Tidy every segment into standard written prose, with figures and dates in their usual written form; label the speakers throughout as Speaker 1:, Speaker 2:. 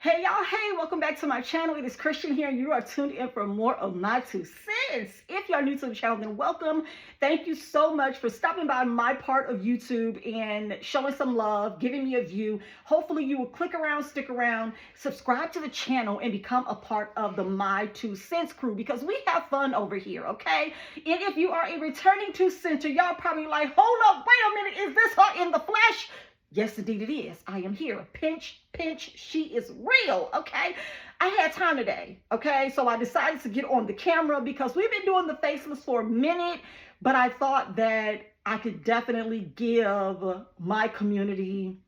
Speaker 1: Hey y'all, hey, welcome back to my channel. It is Christian here, and you are tuned in for more of my 2 cents. If you are new to the channel, then welcome. Thank you so much for stopping by my part of YouTube and showing some love, giving me a view. Hopefully you will click around, stick around, subscribe to the channel, and become a part of the My 2 Cents crew, because we have fun over here, okay? And if you are a returning 2 center, y'all probably like, hold up, wait a minute, is this her in the flesh? Yes, indeed it is. I am here. Pinch, pinch, she is real, okay? I had time today, okay? So I decided to get on the camera because we've been doing the faceless for a minute, but I thought that I could definitely give my community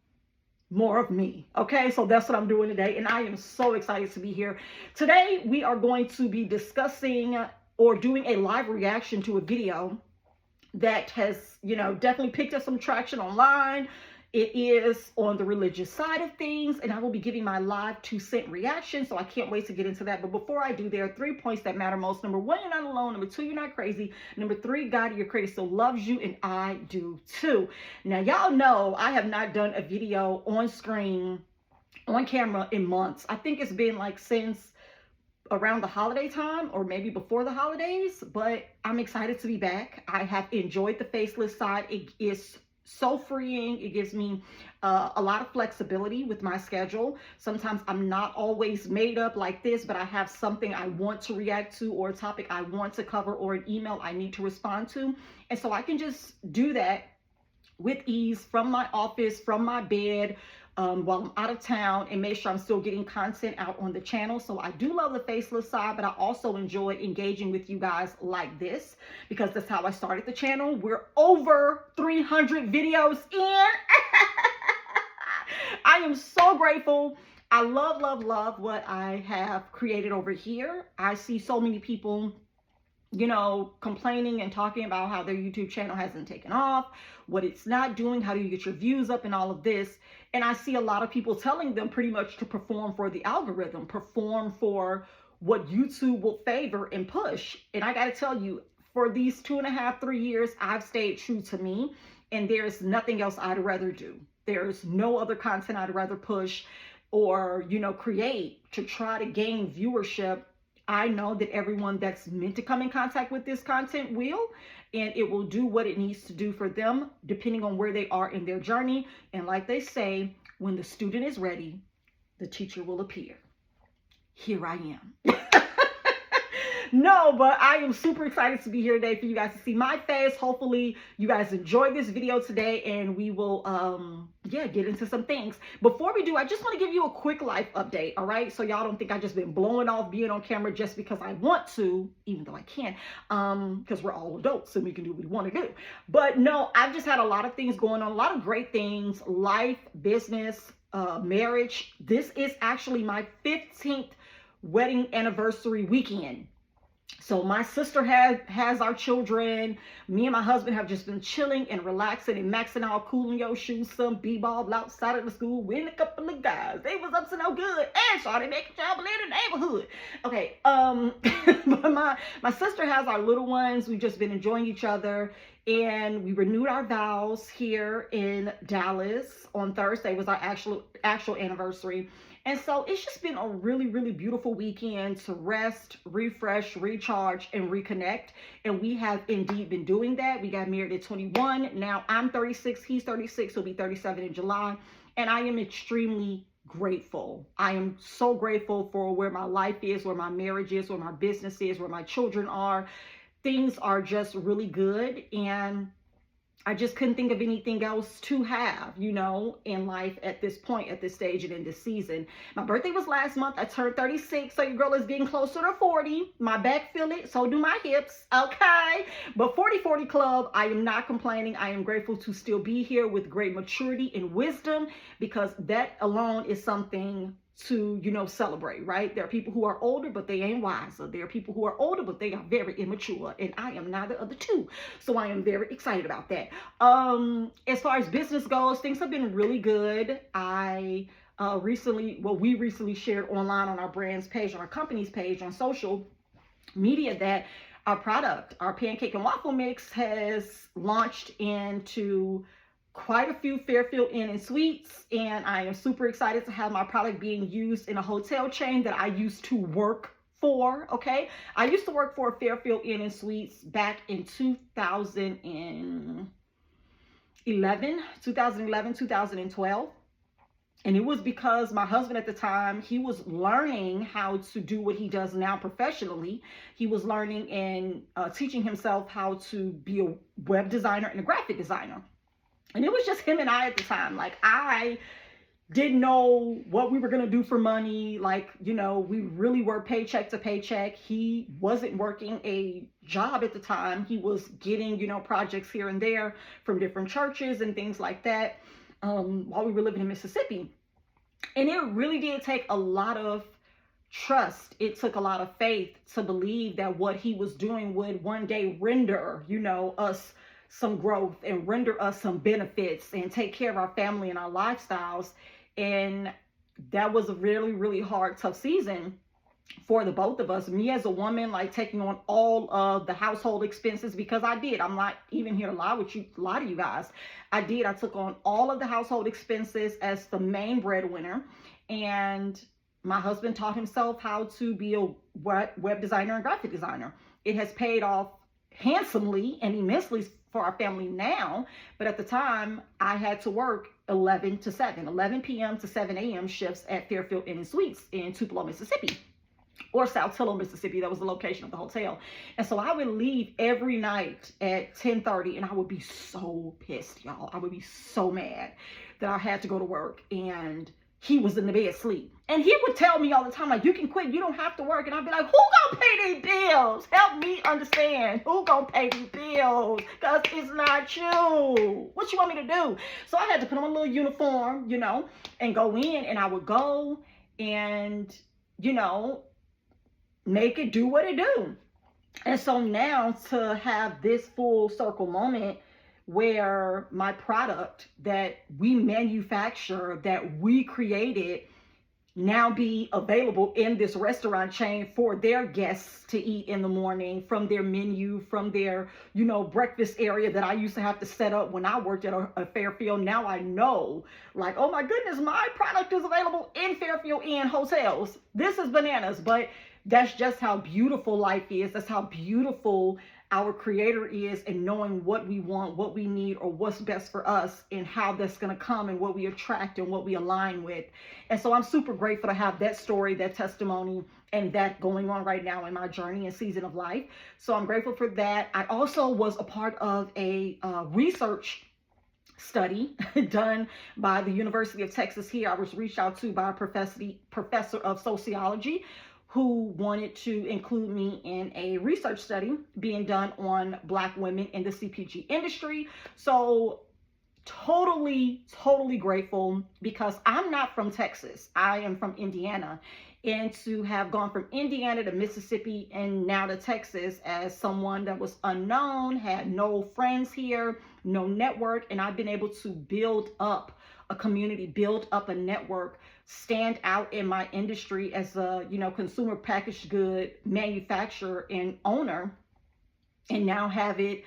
Speaker 1: more of me, okay? So that's what I'm doing today, and I am so excited to be here. Today, we are going to be discussing or doing a live reaction to a video that has, definitely picked up some traction online. It is on the religious side of things, and I will be giving my live 2 cent reaction, so I can't wait to get into that. But before I do, there are 3 points that matter most. Number 1, you're not alone. Number 2, you're not crazy. Number 3, God, your creator, still loves you, and I do too. Now, y'all know I have not done a video on screen, on camera in months. I think it's been like since around the holiday time, or maybe before the holidays, but I'm excited to be back. I have enjoyed the faceless side. It is so freeing. It gives me a lot of flexibility with my schedule. Sometimes I'm not always made up like this, but I have something I want to react to, or a topic I want to cover, or an email I need to respond to. And so I can just do that with ease from my office, from my bed, while I'm out of town, and make sure I'm still getting content out on the channel. So I do love the faceless side, but I also enjoy engaging with you guys like this, because that's how I started the channel. We're over 300 videos in. I am so grateful. I love, love, love what I have created over here. I see so many people, complaining and talking about how their YouTube channel hasn't taken off, what it's not doing, how do you get your views up, and all of this. And I see a lot of people telling them pretty much to perform for the algorithm, perform for what YouTube will favor and push. And I got to tell you, for these 2.5, 3 years, I've stayed true to me, and there's nothing else I'd rather do. There's no other content I'd rather push or, create to try to gain viewership. I know that everyone that's meant to come in contact with this content will, and it will do what it needs to do for them, depending on where they are in their journey. And like they say, when the student is ready, the teacher will appear. Here I am. No, but I am super excited to be here today for you guys to see my face. Hopefully you guys enjoyed this video today, and we will get into some things. Before we do, I just want to give you a quick life update, all right? So y'all don't think I just been blowing off being on camera just because I want to, even though I can't, because we're all adults and we can do what we want to do. But no, I've just had a lot of things going on, a lot of great things, life, business, marriage. This is actually my 15th wedding anniversary weekend. So my sister has our children. Me and my husband have just been chilling and relaxing and maxing out, cooling your shoes, some b-ball outside of the school with a couple of guys. They was up to no good, and started making trouble in the neighborhood. Okay, but my sister has our little ones. We've just been enjoying each other, and we renewed our vows here in Dallas. On Thursday was our actual anniversary. And so it's just been a really, really beautiful weekend to rest, refresh, recharge, and reconnect. And we have indeed been doing that. We got married at 21. Now I'm 36. He's 36. He'll be 37 in July. And I am extremely grateful. I am so grateful for where my life is, where my marriage is, where my business is, where my children are. Things are just really good. And I just couldn't think of anything else to have, in life at this point, at this stage, and in this season. My birthday was last month. I turned 36, so your girl is getting closer to 40. My back feel it, so do my hips, okay? But 40-40 Club, I am not complaining. I am grateful to still be here with great maturity and wisdom, because that alone is something to, celebrate, right? There are people who are older, but they ain't wiser. There are people who are older, but they are very immature, and I am neither of the two. So I am very excited about that. As far as business goes, things have been really good. We recently shared online on our brand's page, on our company's page on social media, that our product, our pancake and waffle mix, has launched into quite a few Fairfield Inn and Suites, and I am super excited to have my product being used in a hotel chain that I used to work for. Okay, I used to work for Fairfield Inn and Suites back in 2012. And it was because my husband at the time, he was learning how to do what he does now professionally. He was learning and teaching himself how to be a web designer and a graphic designer. And it was just him and I at the time. Like, I didn't know what we were going to do for money. Like, you know, we really were paycheck to paycheck. He wasn't working a job at the time. He was getting, you know, projects here and there from different churches and things like that. While we were living in Mississippi. And it really did take a lot of trust. It took a lot of faith to believe that what he was doing would one day render, you know, us some growth and render us some benefits and take care of our family and our lifestyles. And that was a really, really hard, tough season for the both of us. Me as a woman, like taking on all of the household expenses, because I did. I'm not even here to lie to you guys. I took on all of the household expenses as the main breadwinner, and my husband taught himself how to be a web designer and graphic designer. It has paid off handsomely and immensely for our family now, but at the time I had to work 11 p.m. to 7 a.m. shifts at Fairfield Inn and Suites in Tupelo, Mississippi. Or South Tupelo, Mississippi. That was the location of the hotel. And so I would leave every night at 10:30, and I would be so pissed, y'all. I would be so mad that I had to go to work, and he was in the bed asleep. And he would tell me all the time, like, you can quit, you don't have to work. And I'd be like, who gonna pay these bills? Help me understand. Who gonna pay these bills? Because it's not you. What you want me to do? So I had to put on a little uniform, you know, and go in, and I would go and, you know, make it do what it do. And so now to have this full circle moment where my product that we manufacture, that we created, now be available in this restaurant chain for their guests to eat in the morning, from their menu, from their, you know, breakfast area that I used to have to set up when I worked at a Fairfield. Now I know, like, oh my goodness, my product is available in Fairfield Inn hotels. This is bananas, but that's just how beautiful life is. That's how beautiful our Creator is, and knowing what we want, what we need, or what's best for us, and how that's going to come, and what we attract and what we align with. And so I'm super grateful to have that story, that testimony, and that going on right now in my journey and season of life. So I'm grateful for that. I also was a part of a research study done by the University of Texas here. I was reached out to by a professor of sociology who wanted to include me in a research study being done on Black women in the CPG industry. So totally grateful, because I'm not from Texas. I am from Indiana. And to have gone from Indiana to Mississippi and now to Texas as someone that was unknown, had no friends here, no network, and I've been able to build up a community, build up a network, stand out in my industry as a, you know, consumer packaged good manufacturer and owner, and now have it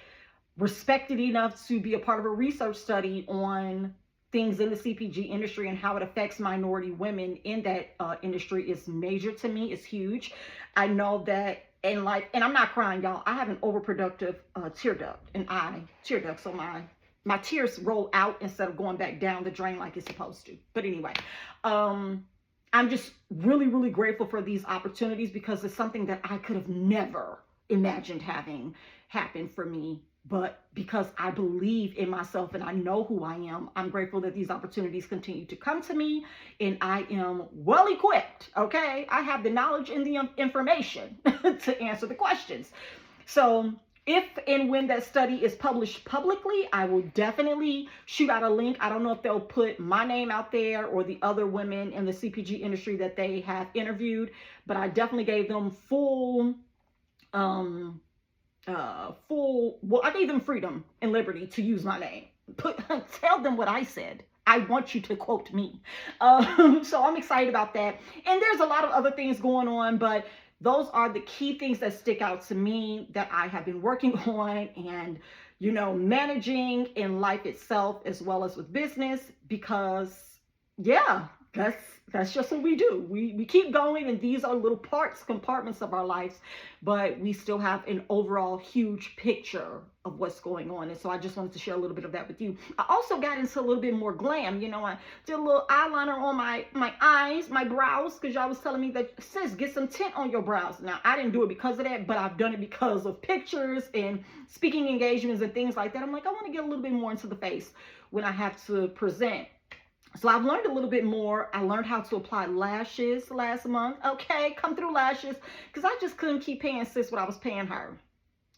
Speaker 1: respected enough to be a part of a research study on things in the CPG industry and how it affects minority women in that industry is major to me. It's huge. I know that in life, and I'm not crying, y'all, I have an overproductive tear duct, an eye tear duct, so my tears roll out instead of going back down the drain like it's supposed to. But anyway, I'm just really grateful for these opportunities, because it's something that I could have never imagined having happen for me. But because I believe in myself and I know who I am, I'm grateful that these opportunities continue to come to me, and I am well equipped, okay? I have the knowledge and the information to answer the questions. So if and when that study is published publicly, I will definitely shoot out a link. I don't know if they'll put my name out there or the other women in the CPG industry that they have interviewed, but I definitely gave them I gave them freedom and liberty to use my name. Tell them what I said. I want you to quote me. So I'm excited about that. And there's a lot of other things going on, but those are the key things that stick out to me that I have been working on. And, you know, managing in life itself as well as with business, because yeah, that's just what we do. We keep going, and these are little compartments of our lives, but we still have an overall huge picture of what's going on. And so I just wanted to share a little bit of that with you. I also got into a little bit more glam. You know, I did a little eyeliner on my eyes, my brows, because y'all was telling me that, sis, get some tint on your brows. Now, I didn't do it because of that, but I've done it because of pictures and speaking engagements and things like that. I'm like, I want to get a little bit more into the face when I have to present. So I've learned a little bit more. I learned how to apply lashes last month. Okay, come through lashes, because I just couldn't keep paying sis what I was paying her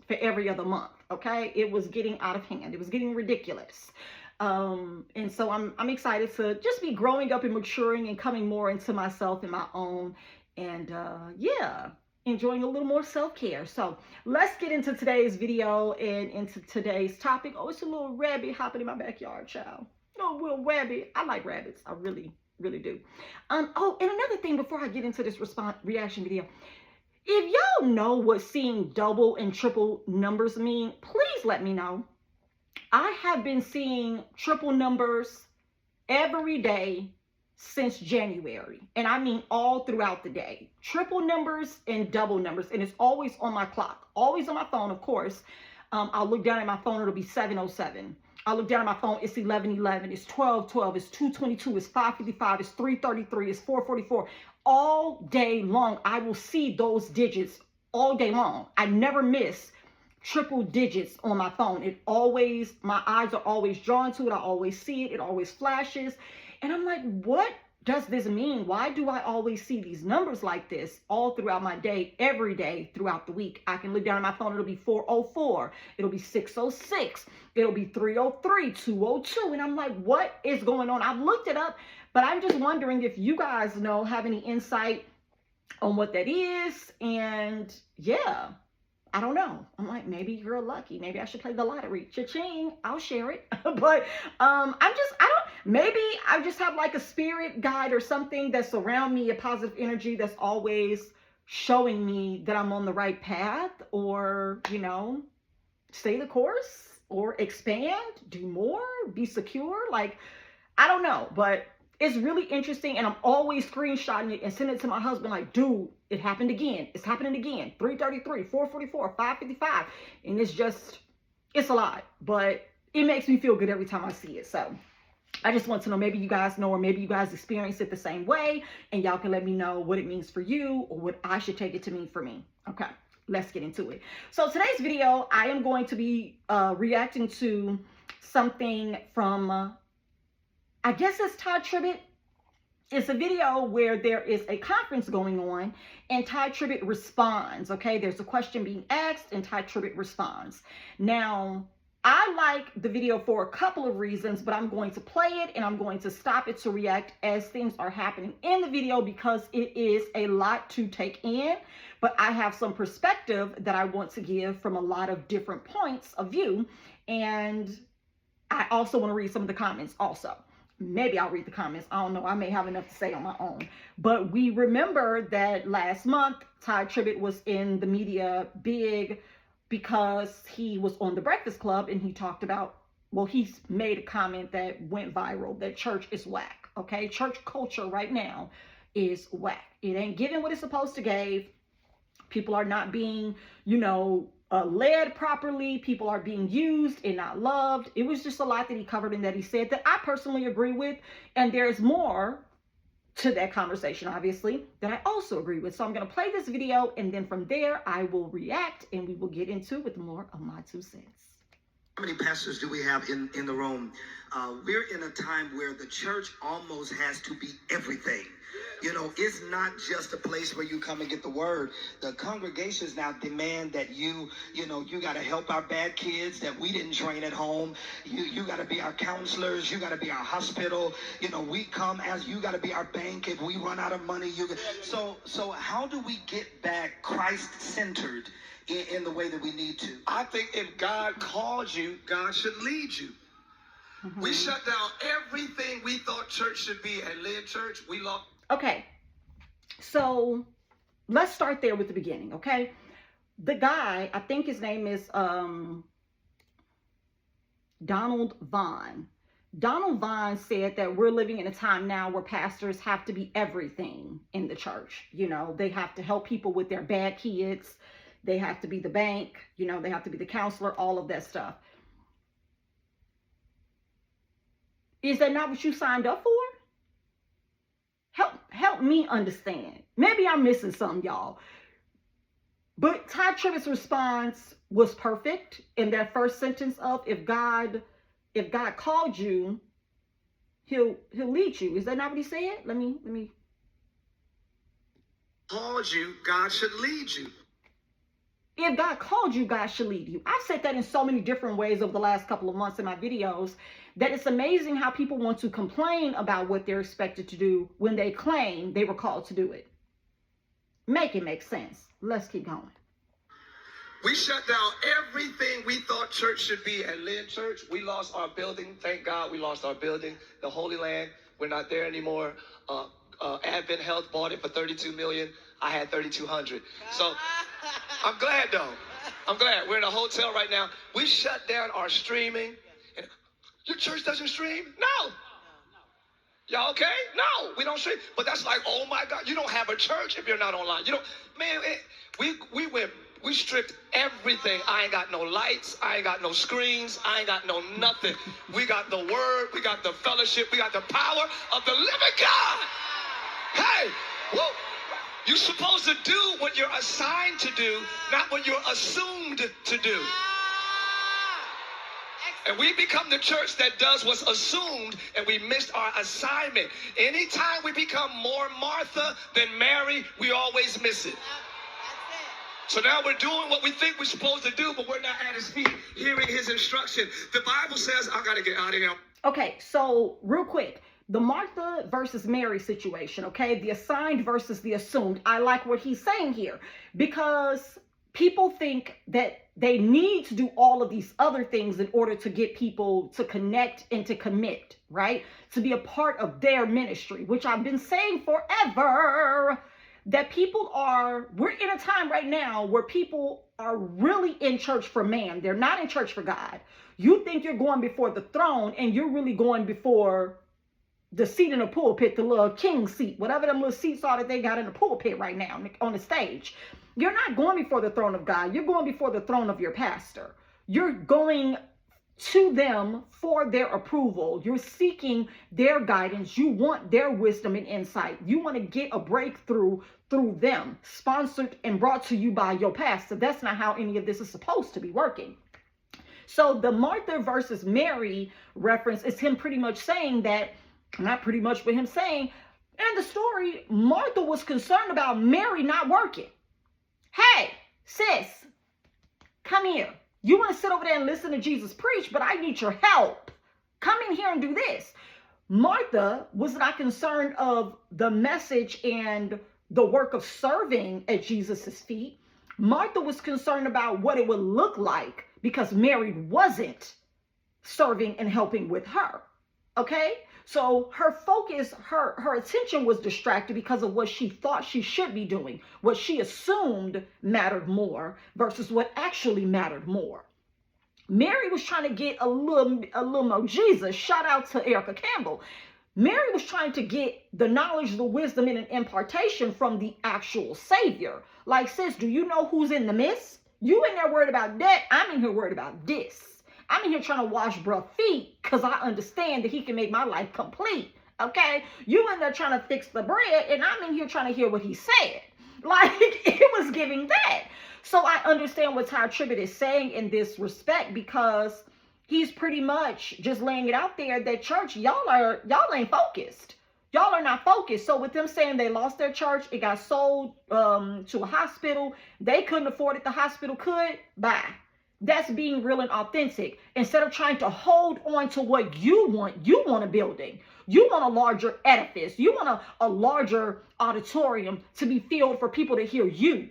Speaker 1: for every other month. Okay, it was getting out of hand. It was getting ridiculous. And so I'm excited to just be growing up and maturing and coming more into myself and my own, and yeah, enjoying a little more self-care. So let's get into today's video and into today's topic. Oh, it's a little rabbit hopping in my backyard, child. Oh, little rabbit. I like rabbits. I really, really do. Oh, and another thing before I get into this reaction video, if y'all know what seeing double and triple numbers mean, please let me know. I have been seeing triple numbers every day since January, and I mean all throughout the day. Triple numbers and double numbers, and it's always on my clock, always on my phone, of course. I'll look down at my phone, it'll be 7:07. I look down at my phone, it's 11:11, it's 12:12, it's 2:22, it's 5:55, it's 3:33, it's 4:44. All day long, I will see those digits all day long. I never miss triple digits on my phone. It always, my eyes are always drawn to it. I always see it. It always flashes. And I'm like, what does this mean? Why do I always see these numbers like this all throughout my day, every day throughout the week? I can look down at my phone. It'll be 4:04. It'll be 6:06. It'll be 3:03, 2:02. And I'm like, what is going on? I've looked it up, but I'm just wondering if you guys know, have any insight on what that is. And yeah, I don't know. I'm like, maybe you're lucky. Maybe I should play the lottery. Cha-ching. I'll share it. But maybe I just have like a spirit guide or something that's around me, a positive energy that's always showing me that I'm on the right path, or, you know, stay the course, or expand, do more, be secure. Like, I don't know, but it's really interesting, and I'm always screenshotting it and sending it to my husband like, dude, it happened again. It's happening again. 3:33, 4:44, 5:55. And it's a lot, but it makes me feel good every time I see it. So I just want to know, maybe you guys know, or maybe you guys experience it the same way, and y'all can let me know what it means for you, or what I should take it to mean for me. Okay, let's get into it. So today's video, I am going to be reacting to something from I guess it's Tye Tribbett. It's a video where there is a conference going on, and Tye Tribbett responds. Okay, there's a question being asked, and Tye Tribbett responds. Now, I like the video for a couple of reasons, but I'm going to play it and I'm going to stop it to react as things are happening in the video, because it is a lot to take in. But I have some perspective that I want to give from a lot of different points of view. And I also want to read some of the comments also. Maybe I'll read the comments. I don't know. I may have enough to say on my own. But we remember that last month, Tye Tribbett was in the media big because he was on The Breakfast Club, and he talked about, well, he's made a comment that went viral, that church is whack. Okay, church culture right now is whack. It ain't giving what it's supposed to give. People are not being, you know, led properly. People are being used and not loved. It was just a lot that he covered and that he said that I personally agree with. And there's more to that conversation, obviously, that I also agree with. So I'm going to play this video, and then from there, I will react, and we will get into with more of my 2 cents.
Speaker 2: How many pastors do we have in the room? We're in a time where the church almost has to be everything. You know, it's not just a place where you come and get the word. The congregations now demand that you got to help our bad kids that we didn't train at home. You got to be our counselors. You got to be our hospital. You know, we come as you got to be our bank. If we run out of money, so how do we get back Christ-centered in the way that we need to?
Speaker 3: I think if God calls you, God should lead you. Mm-hmm. We shut down everything we thought church should be and led church. We lost.
Speaker 1: Okay, so let's start there with the beginning, okay? The guy, I think his name is Donald Vaughn. Donald Vaughn said that we're living in a time now where pastors have to be everything in the church. You know, they have to help people with their bad kids. They have to be the bank. You know, they have to be the counselor, all of that stuff. Is that not what you signed up for? Help me understand. Maybe I'm missing something, y'all. But Tye Tribbett's response was perfect in that first sentence of if God called you, he'll lead you. Is that not what he said? Let me.
Speaker 3: Called you, God should lead you.
Speaker 1: If God called you, God should lead you. I've said that in so many different ways over the last couple of months in my videos that it's amazing how people want to complain about what they're expected to do when they claim they were called to do it. Make it make sense. Let's keep going.
Speaker 3: We shut down everything we thought church should be at Lynn Church. We lost our building. Thank God we lost our building. The Holy Land, we're not there anymore. Advent Health bought it for $32 million. I had 3,200. So I'm glad though. I'm glad. We're in a hotel right now. We shut down our streaming. And your church doesn't stream? No. Y'all okay? No, we don't stream. But that's like, oh my God, you don't have a church if you're not online. You don't, man, we stripped everything. I ain't got no lights. I ain't got no screens. I ain't got no nothing. We got the word. We got the fellowship. We got the power of the living God. Hey, woo. You're supposed to do what you're assigned to do, not what you're assumed to do. And we become the church that does what's assumed, and we missed our assignment. Anytime we become more Martha than Mary, we always miss it. So now we're doing what we think we're supposed to do, but we're not at his feet, hearing his instruction. The Bible says, I got to get out of here.
Speaker 1: Okay, so real quick, the Martha versus Mary situation, okay? The assigned versus the assumed. I like what he's saying here because people think that they need to do all of these other things in order to get people to connect and to commit, right? To be a part of their ministry, which I've been saying forever. That we're in a time right now where people are really in church for man. They're not in church for God. You think you're going before the throne and you're really going before the seat in the pulpit, the little king seat, whatever them little seats are that they got in the pulpit right now on the stage. You're not going before the throne of God. You're going before the throne of your pastor. You're going to them for their approval. You're seeking their guidance. You want their wisdom and insight. You want to get a breakthrough through them, sponsored and brought to you by your pastor. That's not how any of this is supposed to be working. So the Martha versus Mary reference is him pretty much saying that, not pretty much, but him saying, in the story, Martha was concerned about Mary not working. Hey, sis, come here. You want to sit over there and listen to Jesus preach, but I need your help. Come in here and do this. Martha was not concerned of the message and the work of serving at Jesus's feet. Martha was concerned about what it would look like because Mary wasn't serving and helping with her. Okay? So her focus, her attention was distracted because of what she thought she should be doing, what she assumed mattered more versus what actually mattered more. Mary was trying to get a little more Jesus. Shout out to Erica Campbell. Mary was trying to get the knowledge, the wisdom, and an impartation from the actual Savior. Like, sis, do you know who's in the midst? You in there worried about that. I'm in here worried about this. I'm in here trying to wash bruh feet because I understand that he can make my life complete. Okay? You in there trying to fix the bread, and I'm in here trying to hear what he said. Like, it was giving that. So I understand what Tye Tribbett is saying in this respect because he's pretty much just laying it out there that church, y'all ain't focused. Y'all are not focused. So with them saying they lost their church, it got sold to a hospital. They couldn't afford it. The hospital could. Bye. That's being real and authentic. Instead of trying to hold on to what you want a building. You want a larger edifice. You want a larger auditorium to be filled for people to hear you.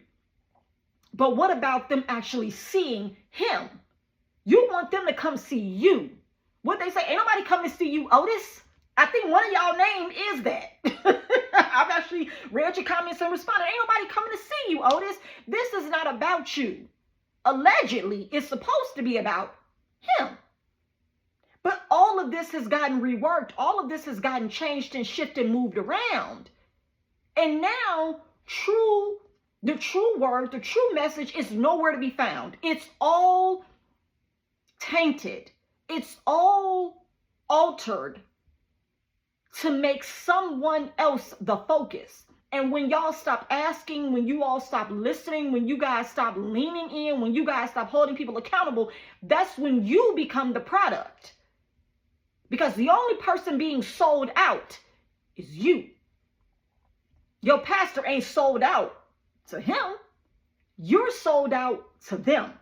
Speaker 1: But what about them actually seeing him? You want them to come see you. What they say, ain't nobody coming to see you, Otis. I think one of y'all name is that. I've actually read your comments and responded. Ain't nobody coming to see you, Otis. This is not about you. Allegedly, it's supposed to be about him. But all of this has gotten reworked. All of this has gotten changed and shifted, moved around. And now the true word, the true message is nowhere to be found. It's all tainted. It's all altered to make someone else the focus. And when y'all stop asking, when you all stop listening, when you guys stop leaning in, when you guys stop holding people accountable, that's when you become the product. Because the only person being sold out is you. Your pastor ain't sold out to him. You're sold out to them.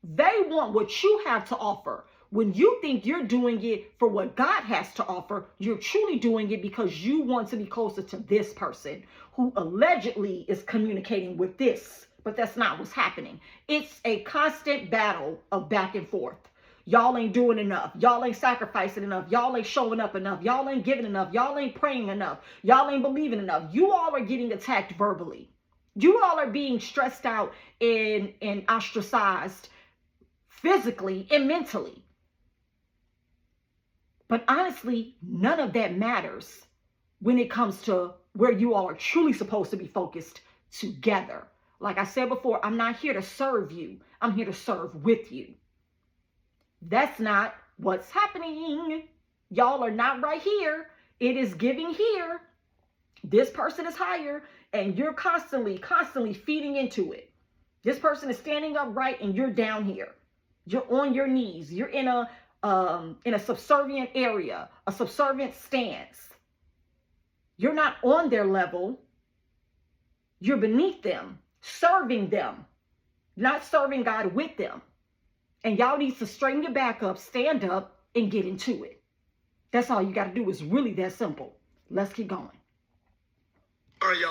Speaker 1: They want what you have to offer. When you think you're doing it for what God has to offer, you're truly doing it because you want to be closer to this person who allegedly is communicating with this, but that's not what's happening. It's a constant battle of back and forth. Y'all ain't doing enough. Y'all ain't sacrificing enough. Y'all ain't showing up enough. Y'all ain't giving enough. Y'all ain't praying enough. Y'all ain't believing enough. You all are getting attacked verbally. You all are being stressed out and ostracized physically and mentally. But honestly, none of that matters when it comes to where you all are truly supposed to be focused together. Like I said before, I'm not here to serve you. I'm here to serve with you. That's not what's happening. Y'all are not right here. It is giving here. This person is higher and you're constantly feeding into it. This person is standing up right and you're down here. You're on your knees. You're in a subservient area, a subservient stance. You're not on their level. You're beneath them, serving them, not serving God with them. And y'all need to straighten your back up, stand up, and get into it. That's all you got to do. Is really that simple. Let's keep going.
Speaker 3: All right, y'all.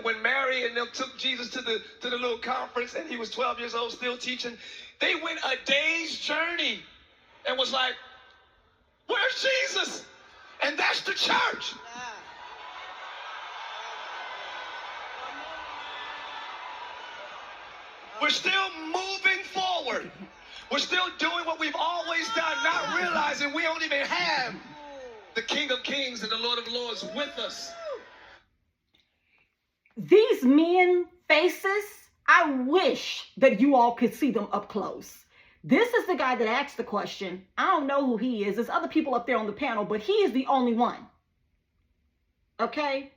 Speaker 3: When Mary and them took Jesus to the little conference and he was 12 years old still teaching, they went a day's journey and was like, where's Jesus? And that's the church. We're still moving forward. We're still doing what we've always done, not realizing we don't even have the King of Kings and the Lord of Lords with us.
Speaker 1: These men faces, I wish that you all could see them up close. This is the guy that asked the question. I don't know who he is. There's other people up there on the panel, but he is the only one. Okay?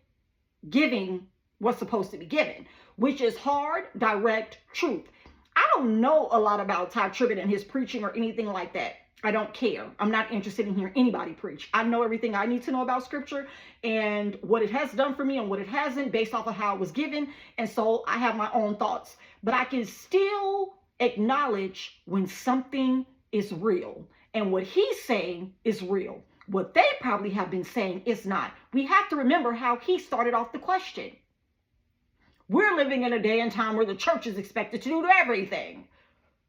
Speaker 1: Giving what's supposed to be given, which is hard, direct truth. I don't know a lot about Tye Tribbett and his preaching or anything like that. I don't care. I'm not interested in hearing anybody preach. I know everything I need to know about scripture and what it has done for me and what it hasn't based off of how it was given. And so I have my own thoughts, but I can still acknowledge when something is real and what he's saying is real. What they probably have been saying is not. We have to remember how he started off the question. We're living in a day and time where the church is expected to do everything,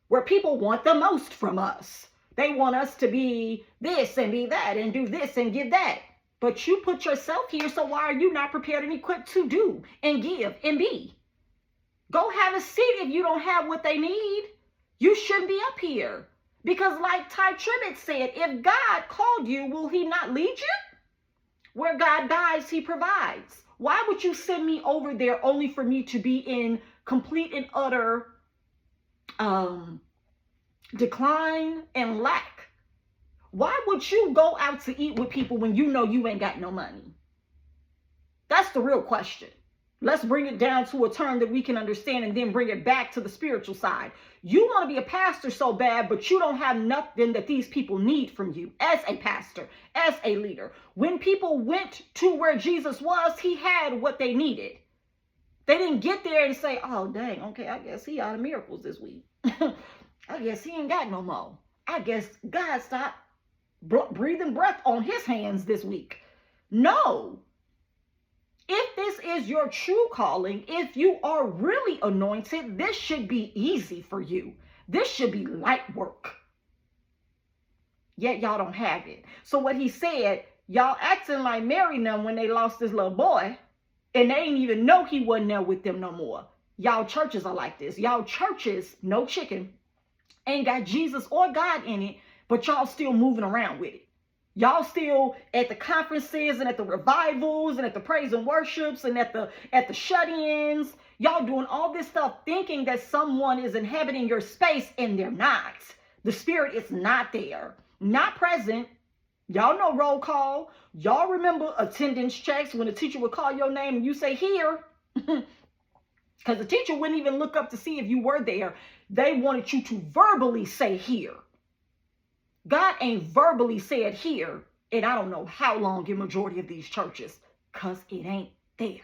Speaker 1: where people want the most from us. They want us to be this and be that and do this and give that. But you put yourself here, so why are you not prepared and equipped to do and give and be? Go have a seat if you don't have what they need. You shouldn't be up here. Because like Tye Tribbett said, if God called you, will he not lead you? Where God guides, he provides. Why would you send me over there only for me to be in complete and utter decline and lack? Why would you go out to eat with people when you know you ain't got no money? That's the real question. Let's bring it down to a term that we can understand and then bring it back to the spiritual side. You want to be a pastor so bad, but you don't have nothing that these people need from you as a pastor, as a leader. When people went to where Jesus was, he had what they needed. They didn't get there and say, oh, dang, okay, I guess he out of miracles this week. I guess he ain't got no more. I guess God stopped breathing breath on his hands this week. No. If this is your true calling, if you are really anointed, this should be easy for you. This should be light work. Yet y'all don't have it. So what he said, y'all acting like Mary and them when they lost this little boy, and they didn't even know he wasn't there with them no more. Y'all churches are like this. Y'all churches, no chicken, ain't got Jesus or God in it, but y'all still moving around with it. Y'all still at the conferences and at the revivals and at the praise and worships and at the shut-ins. Y'all doing all this stuff thinking that someone is inhabiting your space, and they're not. The Spirit is not there, not present. Y'all know roll call. Y'all remember attendance checks when the teacher would call your name and you say here. Because the teacher wouldn't even look up to see if you were there. They wanted you to verbally say here. God ain't verbally said here, and I don't know how long in majority of these churches, because it ain't there.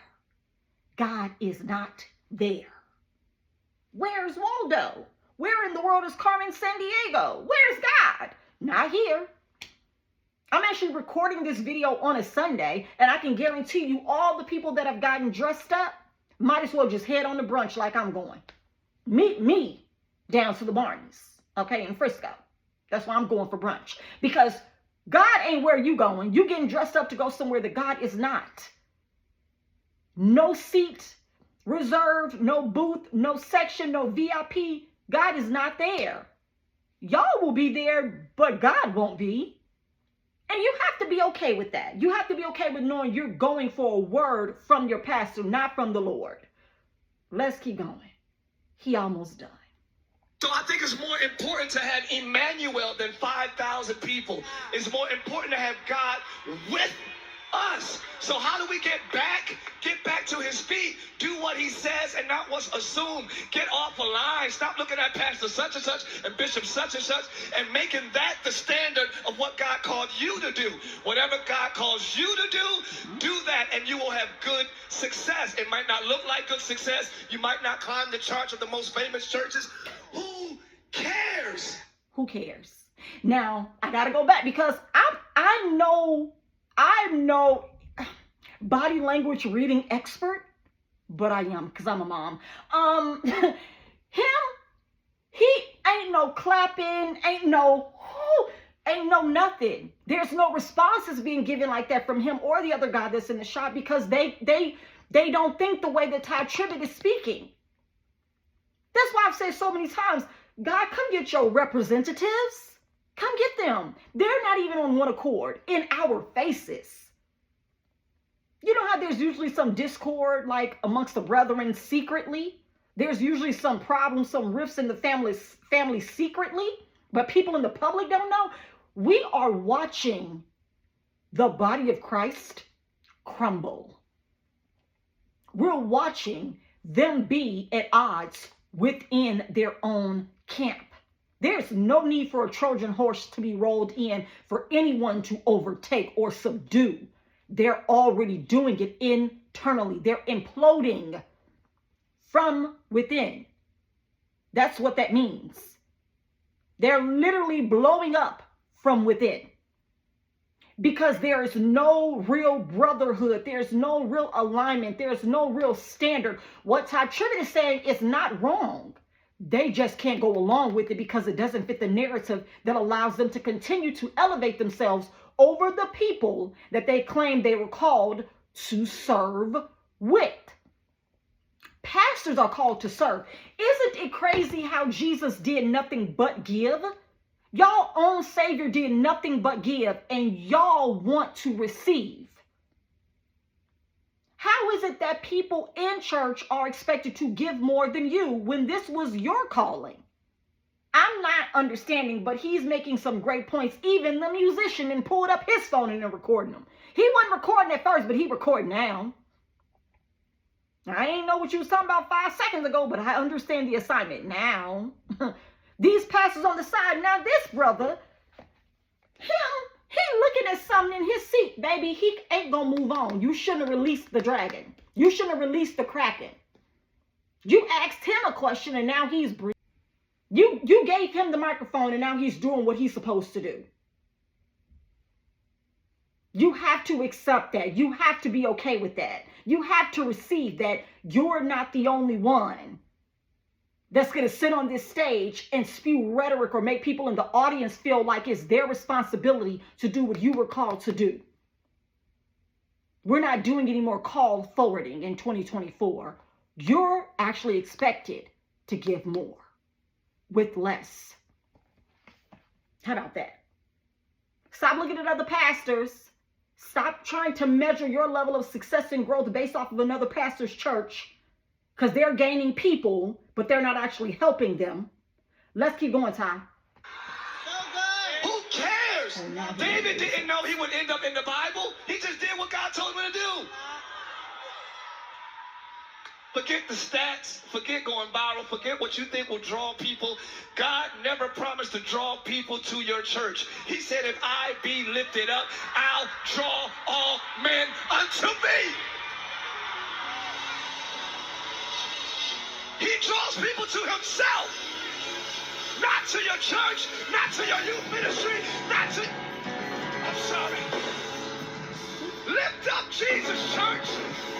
Speaker 1: God is not there. Where's Waldo? Where in the world is Carmen Sandiego? Where's God? Not here. I'm actually recording this video on a Sunday, and I can guarantee you all the people that have gotten dressed up might as well just head on the brunch like I'm going. Meet me down to the Barneys, okay, in Frisco. That's why I'm going for brunch. Because God ain't where you going. You getting dressed up to go somewhere that God is not. No seat reserved, no booth, no section, no VIP. God is not there. Y'all will be there, but God won't be. And you have to be okay with that. You have to be okay with knowing you're going for a word from your pastor, not from the Lord. Let's keep going. He almost done.
Speaker 3: So I think it's more important to have Emmanuel than 5,000 people. It's more important to have God with us. So how do we get back to his feet, do what he says and not what's assumed? Get off a line. Stop looking at Pastor such and such and Bishop such and making that the standard of what God called you to do. Whatever God calls you to do that, and you will have good success. It might not look like good success. You might not climb the charts of the most famous churches. Who cares?
Speaker 1: Who cares? Now, I got to go back because I'm no body language reading expert, but I am because I'm a mom. He ain't no clapping, ain't no nothing. There's no responses being given like that from him or the other guy that's in the shot because they don't think the way that Tye Tribbett is speaking. That's why I've said so many times, God, come get your representatives. Come get them. They're not even on one accord in our faces. You know how there's usually some discord like amongst the brethren secretly? There's usually some problems, some rifts in the family secretly, but people in the public don't know. We are watching the body of Christ crumble. We're watching them be at odds within their own camp. There's no need for a Trojan horse to be rolled in for anyone to overtake or subdue. They're already doing it internally. They're imploding from within. That's what that means. They're literally blowing up from within. Because there is no real brotherhood. There's no real alignment. There's no real standard. What Tye Tribbett is saying is not wrong. They just can't go along with it because it doesn't fit the narrative that allows them to continue to elevate themselves over the people that they claim they were called to serve with. Pastors are called to serve. Isn't it crazy how Jesus did nothing but give? Y'all own Savior did nothing but give, and y'all want to receive. How is it that people in church are expected to give more than you when this was your calling? I'm not understanding, but he's making some great points. Even the musician and pulled up his phone and recording them. He wasn't recording at first, but he recording now. I ain't know what you was talking about 5 seconds ago, but I understand the assignment now. These pastors on the side, now this brother, he looking at something in his seat, baby. He ain't gonna move on. You shouldn't have released the dragon. You shouldn't have released the kraken. You asked him a question and now he's breathing. You gave him the microphone and now he's doing what he's supposed to do. You have to accept that. You have to be okay with that. You have to receive that you're not the only one that's going to sit on this stage and spew rhetoric or make people in the audience feel like it's their responsibility to do what you were called to do. We're not doing any more call forwarding in 2024. You're actually expected to give more with less. How about that? Stop looking at other pastors. Stop trying to measure your level of success and growth based off of another pastor's church, because they're gaining people, but they're not actually helping them. Let's keep going, Ty.
Speaker 3: Who cares? David didn't know he would end up in the Bible. He just did what God told him to do. Forget the stats. Forget going viral. Forget what you think will draw people. God never promised to draw people to your church. He said, if I be lifted up, I'll draw all men unto me. He draws people to himself. Not to your church, not to your youth ministry, not to... I'm sorry. Lift up Jesus, church.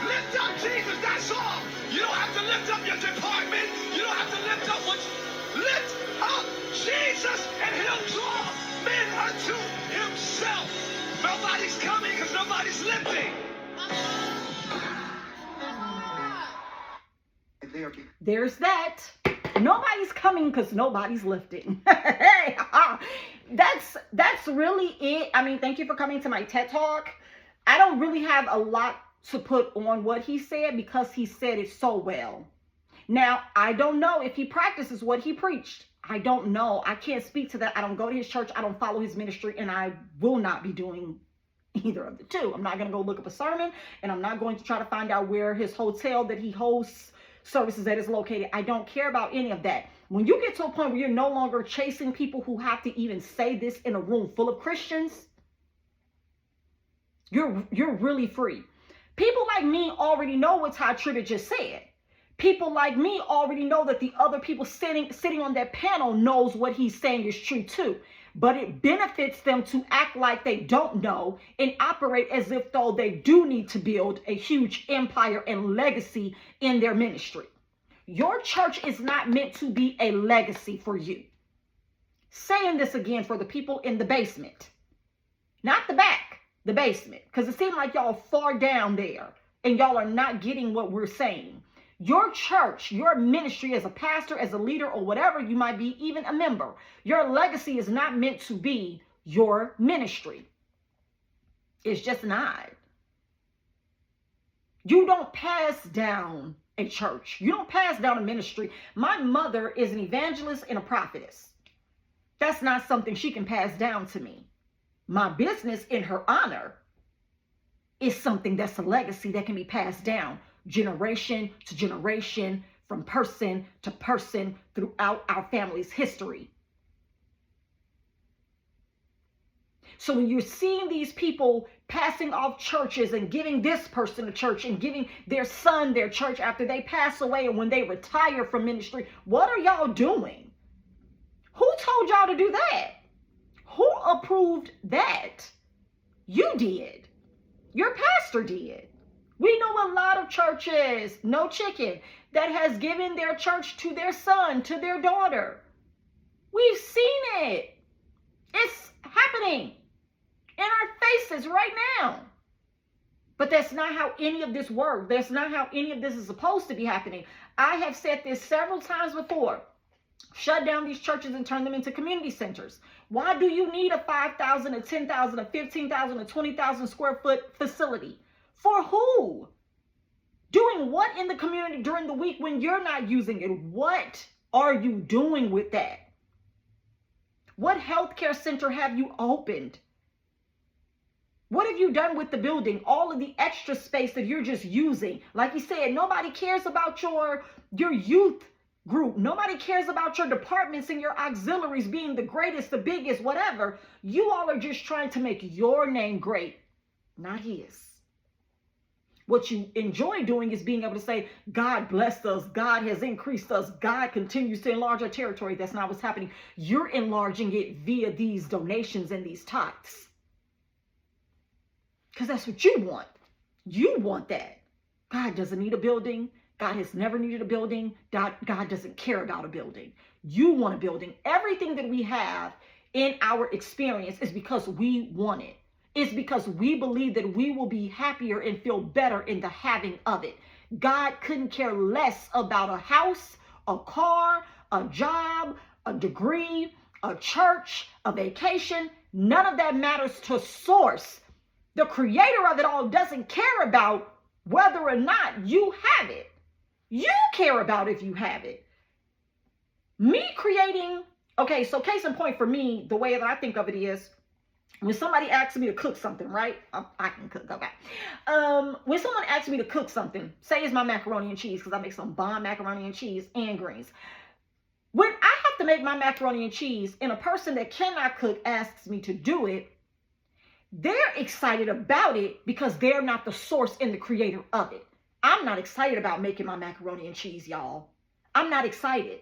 Speaker 3: Lift up Jesus, that's all. You don't have to lift up your department. You don't have to lift up what... Lift up Jesus and he'll draw men unto himself. Nobody's coming because nobody's lifting.
Speaker 1: There's that. Nobody's coming because nobody's lifting. Hey, that's really it. I mean, thank you for coming to my TED Talk. I don't really have a lot to put on what he said because he said it so well. Now, I don't know if he practices what he preached. I don't know. I can't speak to that. I don't go to his church. I don't follow his ministry, and I will not be doing either of the two. I'm not going to go look up a sermon, and I'm not going to try to find out where his hotel that he hosts services that is located. I don't care about any of that. When you get to a point where you're no longer chasing people who have to even say this in a room full of Christians, you're really free. People like me already know what Tye Tribbett just said. People like me already know that the other people sitting on that panel knows what he's saying is true too. But it benefits them to act like they don't know and operate as if though they do need to build a huge empire and legacy in their ministry. Your church is not meant to be a legacy for you. Saying this again for the people in the basement, not the back, the basement, because it seems like y'all far down there and y'all are not getting what we're saying. Your church, your ministry as a pastor, as a leader, or whatever you might be, even a member, your legacy is not meant to be your ministry. It's just not. You don't pass down a church. You don't pass down a ministry. My mother is an evangelist and a prophetess. That's not something she can pass down to me. My business in her honor is something that's a legacy that can be passed down generation to generation, from person to person throughout our family's history. So when you're seeing these people passing off churches and giving this person a church and giving their son their church after they pass away and when they retire from ministry, what are y'all doing? Who told y'all to do that? Who approved that? You did. Your pastor did. We know a lot of churches, no chicken, that has given their church to their son, to their daughter. We've seen it. It's happening in our faces right now. But that's not how any of this works. That's not how any of this is supposed to be happening. I have said this several times before. Shut down these churches and turn them into community centers. Why do you need a 5,000, a 10,000, a 15,000, a 20,000 square foot facility? For who? Doing what in the community during the week when you're not using it? What are you doing with that? What healthcare center have you opened? What have you done with the building? All of the extra space that you're just using. Like you said, nobody cares about your youth group. Nobody cares about your departments and your auxiliaries being the greatest, the biggest, whatever. You all are just trying to make your name great, not his. What you enjoy doing is being able to say, God blessed us. God has increased us. God continues to enlarge our territory. That's not what's happening. You're enlarging it via these donations and these tithes. Because that's what you want. You want that. God doesn't need a building. God has never needed a building. God doesn't care about a building. You want a building. Everything that we have in our experience is because we want it. It's because we believe that we will be happier and feel better in the having of it. God couldn't care less about a house, a car, a job, a degree, a church, a vacation. None of that matters to source. The creator of it all doesn't care about whether or not you have it. You care about if you have it. Me creating, okay, so case in point for me, the way that I think of it is, when somebody asks me to cook something, right? I can cook, okay. When someone asks me to cook something, say it's my macaroni and cheese, because I make some bomb macaroni and cheese and greens. When I have to make my macaroni and cheese and a person that cannot cook asks me to do it, they're excited about it because they're not the source and the creator of it. I'm not excited about making my macaroni and cheese, y'all. I'm not excited.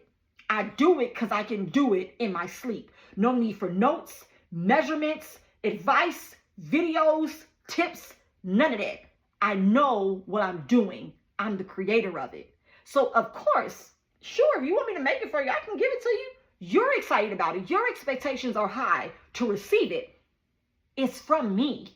Speaker 1: I do it because I can do it in my sleep. No need for notes, measurements, advice, videos, tips, none of that. I know what I'm doing. I'm the creator of it. So of course, sure, if you want me to make it for you, I can give it to you. You're excited about it. Your expectations are high to receive it. It's from me.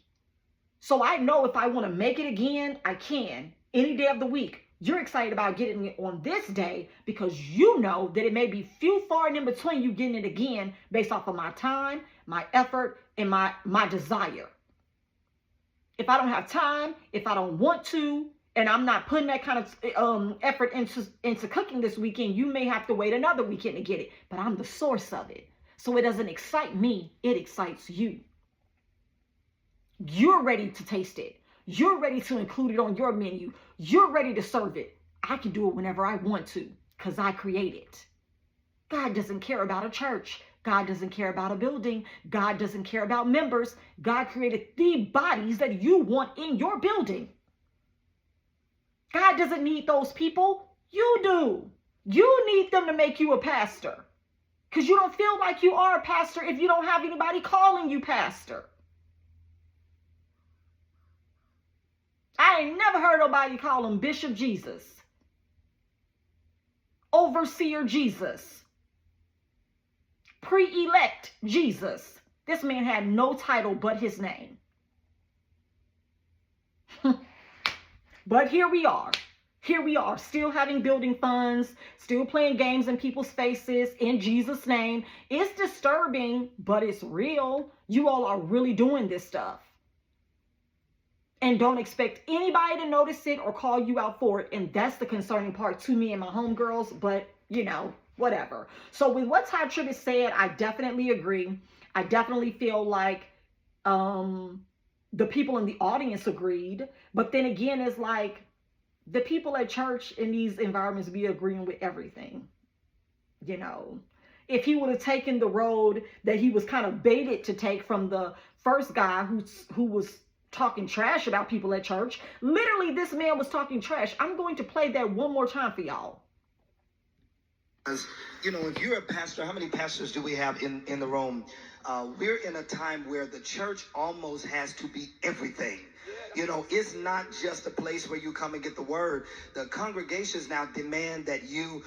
Speaker 1: So I know if I want to make it again, I can. Any day of the week. You're excited about getting it on this day because you know that it may be few, far, and in between you getting it again based off of my time, my effort, and my desire. If I don't have time, if I don't want to, and I'm not putting that kind of effort into cooking this weekend, you may have to wait another weekend to get it. But I'm the source of it. So it doesn't excite me. It excites you. You're ready to taste it. You're ready to include it on your menu. You're ready to serve it. I can do it whenever I want to because I create it. God doesn't care about a church. God doesn't care about a building. God doesn't care about members. God created the bodies that you want in your building. God doesn't need those people. You do. You need them to make you a pastor because you don't feel like you are a pastor if you don't have anybody calling you pastor. I ain't never heard nobody call him Bishop Jesus, Overseer Jesus, Pre-elect Jesus. This man had no title but his name. But here we are. Here we are, still having building funds, still playing games in people's faces in Jesus' name. It's disturbing, but it's real. You all are really doing this stuff. And don't expect anybody to notice it or call you out for it. And that's the concerning part to me and my homegirls. But, you know, whatever. So with what Tye Tribbett said, I definitely agree. I definitely feel like the people in the audience agreed. But then again, it's like the people at church in these environments be agreeing with everything. You know, if he would have taken the road that he was kind of baited to take from the first guy who was talking trash about people at church. Literally, this man was talking trash. I'm going to play that one more time for y'all.
Speaker 2: Because, you know, if you're a pastor, how many pastors do we have in the room? We're in a time where the church almost has to be everything. You know, it's not just a place where you come and get the word. The congregations now demand that you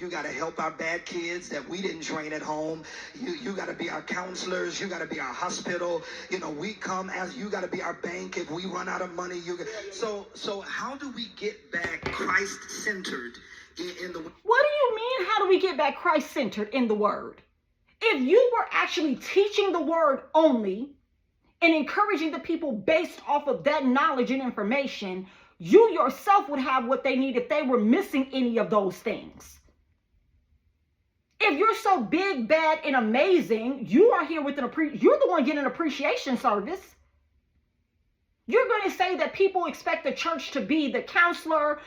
Speaker 2: got to help our bad kids that we didn't train at home. You got to be our counselors. You got to be our hospital. You know, we come as you got to be our bank. If we run out of money, so how do we get back Christ-centered in the...
Speaker 1: What do you mean, how do we get back Christ-centered in the word? If you were actually teaching the word only and encouraging the people based off of that knowledge and information, you yourself would have what they need if they were missing any of those things. If you're so big, bad, and amazing, you are here with you're the one getting an appreciation service. You're going to say that people expect the church to be the counselor,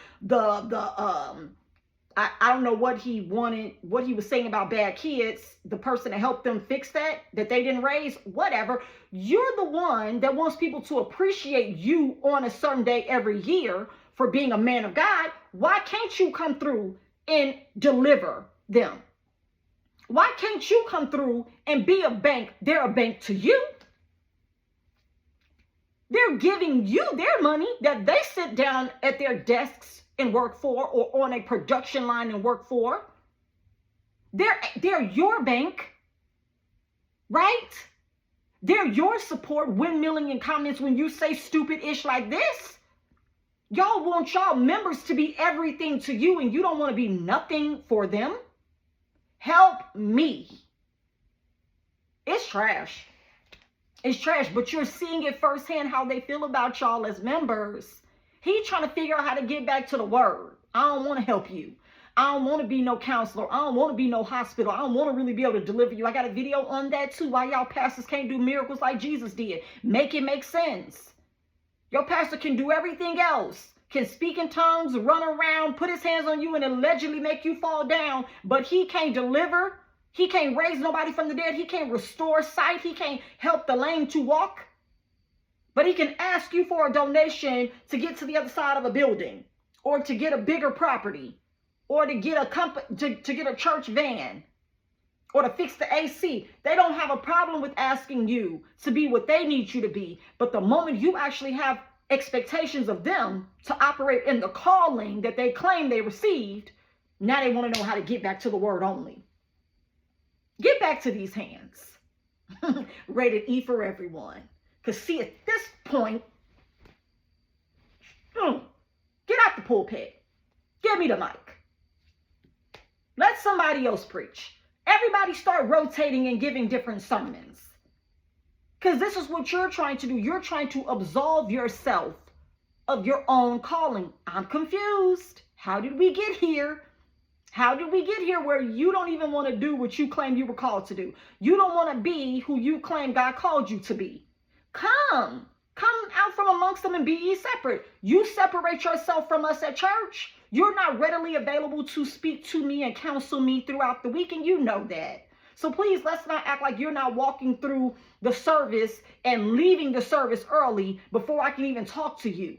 Speaker 1: I don't know what he wanted, what he was saying about bad kids, the person to help them fix that they didn't raise, whatever. You're the one that wants people to appreciate you on a certain day every year for being a man of God. Why can't you come through and deliver them? Why can't you come through and be a bank? They're a bank to you. They're giving you their money that they sit down at their desks and work for, or on a production line and work for. They're your bank, right? They're your support, windmilling in comments when you say stupid ish like this. Y'all want y'all members to be everything to you and you don't want to be nothing for them. Help me. It's trash. It's trash, but you're seeing it firsthand how they feel about y'all as members. He's trying to figure out how to get back to the word. I don't want to help you. I don't want to be no counselor. I don't want to be no hospital. I don't want to really be able to deliver you. I got a video on that too. Why y'all pastors can't do miracles like Jesus did. Make it make sense. Your pastor can do everything else. Can speak in tongues, run around, put his hands on you and allegedly make you fall down. But he can't deliver. He can't raise nobody from the dead. He can't restore sight. He can't help the lame to walk. But he can ask you for a donation to get to the other side of a building, or to get a bigger property, or to get to get a church van, or to fix the AC. They don't have a problem with asking you to be what they need you to be. But the moment you actually have expectations of them to operate in the calling that they claim they received, now they want to know how to get back to the word only. Get back to these hands. Rated E for everyone. Because see, at this point, get out the pulpit. Give me the mic. Let somebody else preach. Everybody start rotating and giving different sermons. Because this is what you're trying to do. You're trying to absolve yourself of your own calling. I'm confused. How did we get here? How did we get here where you don't even want to do what you claim you were called to do? You don't want to be who you claim God called you to be. Come out from amongst them and be ye separate. You separate yourself from us at church. You're not readily available to speak to me and counsel me throughout the week, and you know that. So please, let's not act like you're not walking through the service and leaving the service early before I can even talk to you.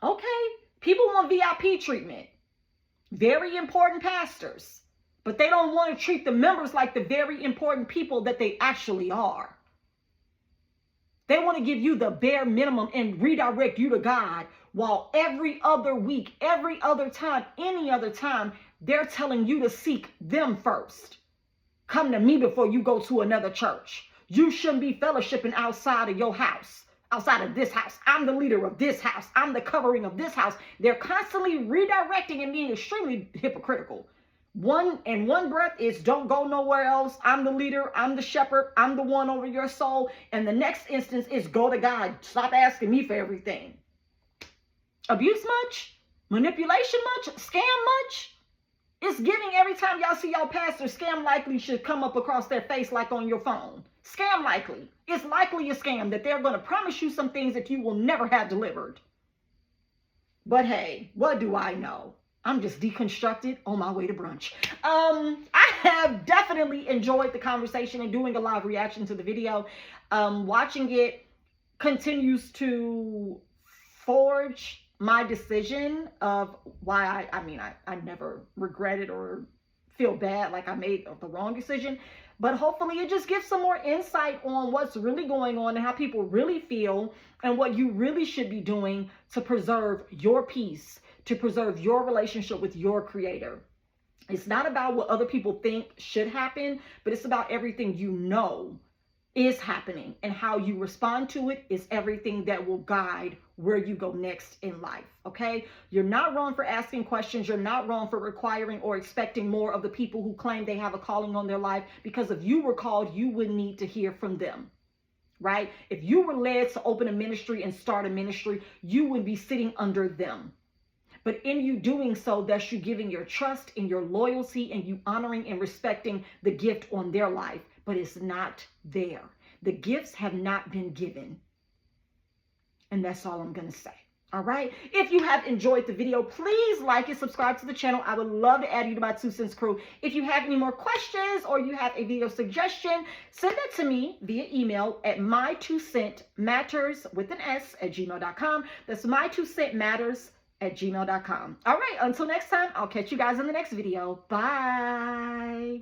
Speaker 1: Okay, people want VIP treatment. Very important pastors. But they don't want to treat the members like the very important people that they actually are. They want to give you the bare minimum and redirect you to God, while every other week, every other time, any other time, they're telling you to seek them first. Come to me before you go to another church. You shouldn't be fellowshipping outside of your house, outside of this house. I'm the leader of this house. I'm the covering of this house. They're constantly redirecting and being extremely hypocritical. One breath is don't go nowhere else. I'm the leader. I'm the shepherd. I'm the one over your soul. And the next instance is go to God. Stop asking me for everything. Abuse much? Manipulation much? Scam much? It's giving every time y'all see y'all pastor, scam likely should come up across their face like on your phone. Scam likely. It's likely a scam that they're going to promise you some things that you will never have delivered. But hey, what do I know? I'm just deconstructed on my way to brunch. I have definitely enjoyed the conversation and doing a live reaction to the video. Watching it continues to forge my decision of why I never regretted or feel bad like I made the wrong decision. But hopefully it just gives some more insight on what's really going on and how people really feel and what you really should be doing to preserve your peace, to preserve your relationship with your creator. It's not about what other people think should happen, but it's about everything you know is happening, and how you respond to it is everything that will guide where you go next in life. Okay, you're not wrong for asking questions. You're not wrong for requiring or expecting more of the people who claim they have a calling on their life, because if you were called, you would need to hear from them, right? If you were led to open a ministry and start a ministry, you would be sitting under them. But in you doing so, that's you giving your trust and your loyalty, and you honoring and respecting the gift on their life. But it's not there. The gifts have not been given. And that's all I'm going to say. All right. If you have enjoyed the video, please like and subscribe to the channel. I would love to add you to my 2 cents crew. If you have any more questions or you have a video suggestion, send that to me via email at my2centmatters@gmail.com. That's my2centmatters@gmail.com. All right. Until next time, I'll catch you guys in the next video. Bye.